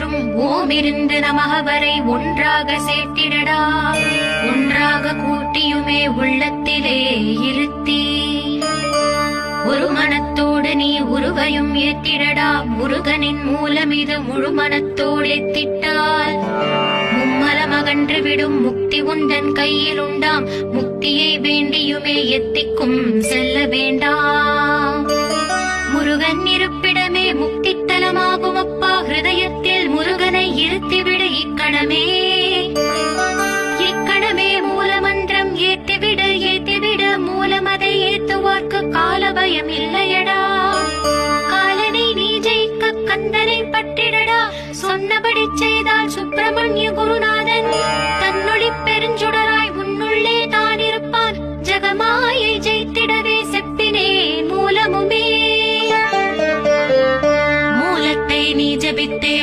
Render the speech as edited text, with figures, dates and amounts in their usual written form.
என்றும் ஓமிருந்து நமக வரை ஒன்றாக சேர்த்திடடா. ஒன்றாக கூட்டியுமே உள்ளத்திலே இருத்தி ஒரு மனத்தோடு நீ உருவையும் ஏத்திடடா. முருகனின் மூலம் இது முழு மனத்தோடு ஏத்திட்டால் மும்மலமகன்று விடும் முக்தி உந்தன் கையில் உண்டாம். முக்தியை வேண்டியுமே எத்திக்கும் செல்ல வேண்டாம். முருகன் இருப்பிடமே முக்தி தலமாகும் அப்பா. ஹிருதயத்தில் முருகனை இருத்திவிடு இக்கணமே. இக்கணமே மூலமந்திரம் ஏத்திவிடு மூலமதை ஏத்துவார்க்கு கால பயம் இல்லையடா. காலனை நீ ஜெயிக்க கந்தனை பற்றிடடா. சொன்னபடி செய்தால் சுப்பிரமணிய குருநாதன் தன்னொளி பெருஞ்சுடராய் உன்னுள்ளே தான் இருப்பான். ஜெகமாயை ஜெயித்திடவே செப்பினே மூலமுமே. மூலத்தை நீ ஜபித்தே